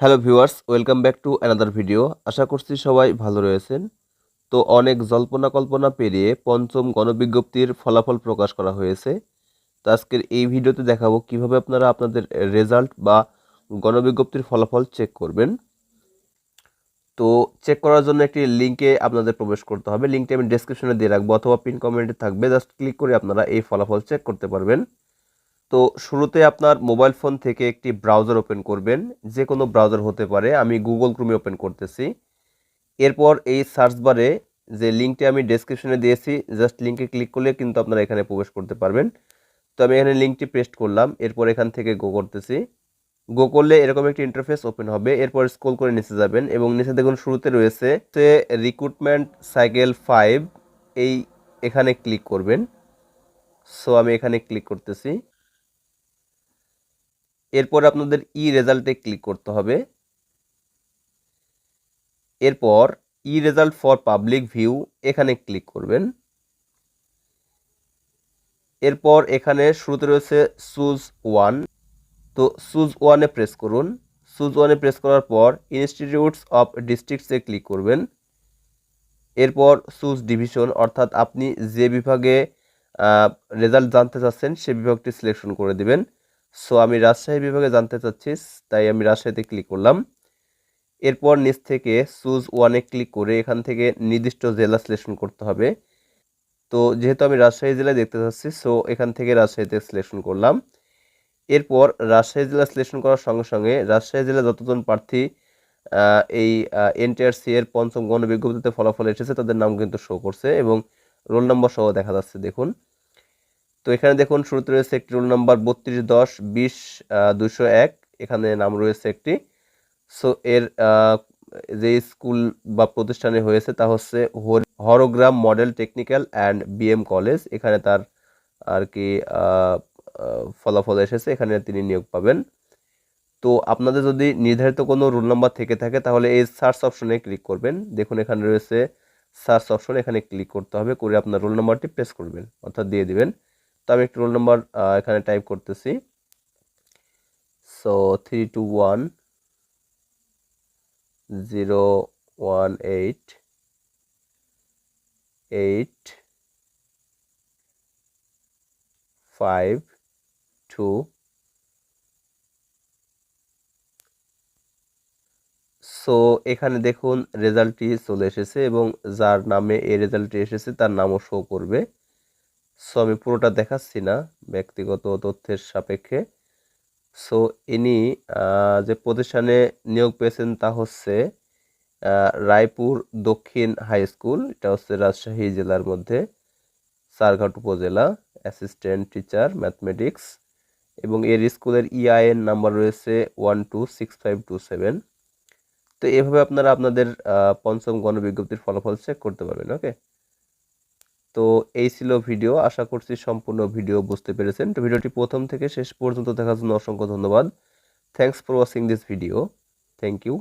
Hello viewers, welcome back to another video. আশা করছি সবাই ভালো রয়েছেন। তো অনেক জল্পনা কল্পনা পেরিয়ে পঞ্চম গণবিজ্ঞপ্তির ফলাফল প্রকাশ করা হয়েছে। তো আজকের এই ভিডিওতে দেখাবো কিভাবে আপনারা আপনাদের রেজাল্ট বা গণবিজ্ঞপ্তির ফলাফল চেক করবেন। তো চেক করার জন্য একটি লিঙ্কে আপনাদের প্রবেশ করতে হবে। লিঙ্কটি আমি ডেসক্রিপশনে দিয়ে রাখবো অথবা পিন কমেন্টে থাকবে। জাস্ট ক্লিক করে আপনারা এই ফলাফল চেক করতে পারবেন। তো শুরুতে আপনার মোবাইল ফোন থেকে একটি ব্রাউজার ওপেন করবেন। যে কোনো ব্রাউজার হতে পারে, আমি গুগল ক্রোমে ওপেন করতেছি। এরপর এই সার্চ বারে যে লিঙ্কটি আমি ডেসক্রিপশনে দিয়েছি, জাস্ট লিঙ্কে ক্লিক করলে কিন্তু আপনারা এখানে প্রবেশ করতে পারবেন। তো আমি এখানে লিঙ্কটি পেস্ট করলাম। এরপর এখান থেকে গো করতেছি। গো করলে এরকম একটি ইন্টারফেস ওপেন হবে। এরপর স্ক্রল করে নিচে যাবেন এবং নিচে দেখুন শুরুতে রয়েছে রিক্রুটমেন্ট সাইকেল 5, এই এখানে ক্লিক করবেন। সো আমি এখানে ক্লিক করতেছি। এরপর আপনাদের রেজাল্টে ক্লিক করতে হবে। এরপর রেজাল্ট ফর পাবলিক ভিউ এখানে ক্লিক করবেন। এরপর এখানে শুরুতে রয়েছে চুজ ওয়ান। তো চুজ ওয়ানে প্রেস করুন। চুজ ওয়ানে প্রেস করার পর ইনস্টিটিউটস অফ ডিস্ট্রিক্টসে ক্লিক করবেন। এরপর চুজ ডিভিশন, অর্থাৎ আপনি যে বিভাগে রেজাল্ট জানতে চাচ্ছেন সে বিভাগটি সিলেকশন করে দিবেন। সো আমি রাজশাহী বিভাগে জানতে চাচ্ছি, তাই আমি রাজশাহীতে ক্লিক করলাম। এরপর নিচ থেকে চুজ ওয়ানে ক্লিক করে এখান থেকে নির্দিষ্ট জেলা সিলেকশন করতে হবে। তো যেহেতু আমি রাজশাহী জেলায় দেখতে চাচ্ছি, সো এখান থেকে রাজশাহীতে সিলেকশন করলাম। এরপর রাজশাহী জেলা সিলেকশন করার সঙ্গে সঙ্গে রাজশাহী জেলায় যতজন প্রার্থী এই এনটিআরসি এর পঞ্চম গণবিজ্ঞপ্তিতে ফলাফল এসেছে তাদের নাম কিন্তু শো করছে এবং রোল নম্বর সহ দেখা যাচ্ছে। দেখুন, তো এখানে দেখুন শুরুতে রয়েছে একটি রোল নাম্বার 3210-20-201, এখানে নাম রয়েছে একটি। সো এর যে স্কুল বা প্রতিষ্ঠানে হয়েছে তা হচ্ছে Hargram model technical and BM college. এখানে তার আর কি ফলাফল এসেছে, এখানে তিনি নিয়োগ পাবেন। তো আপনাদের যদি নির্ধারিত কোনো রোল নাম্বার থেকে থাকে তাহলে এই সার্চ অপশনে ক্লিক করবেন। দেখুন এখানে রয়েছে সার্চ অপশন, এখানে ক্লিক করতে হবে, করে আপনার রোল নাম্বারটি প্রেস করবেন অর্থাৎ দিয়ে দিবেন। তো আমি একটি রোল নাম্বার এখানে টাইপ করতেছি। সো 32188552। সো এখানে দেখুন রেজাল্টটি চলে এসেছে এবং যার নামে এই রেজাল্টটি এসেছে তার নামও শো করবে। সো আমি পুরোটা দেখাচ্ছি না ব্যক্তিগত তথ্যের সাপেক্ষে। সো ইনি যে প্রতিষ্ঠানে নিয়োগ পেয়েছেন তা হচ্ছে রায়পুর দক্ষিণ হাই স্কুল, এটা হচ্ছে রাজশাহী জেলার মধ্যে সারঘাট উপজেলা, অ্যাসিস্ট্যান্ট টিচার ম্যাথমেটিক্স, এবং এর স্কুলের ইআইএন নাম্বার রয়েছে 126527। তো এভাবে আপনারা আপনাদের পঞ্চম গণবিজ্ঞপ্তির ফলাফল চেক করতে পারবেন। ওকে, তো এই ছিল ভিডিও। আশা করছি সম্পূর্ণ ভিডিও বুঝতে পেরেছেন। তো ভিডিওটি প্রথম থেকে শেষ পর্যন্ত দেখার জন্য অসংখ্য ধন্যবাদ। Thanks for watching this video. Thank you.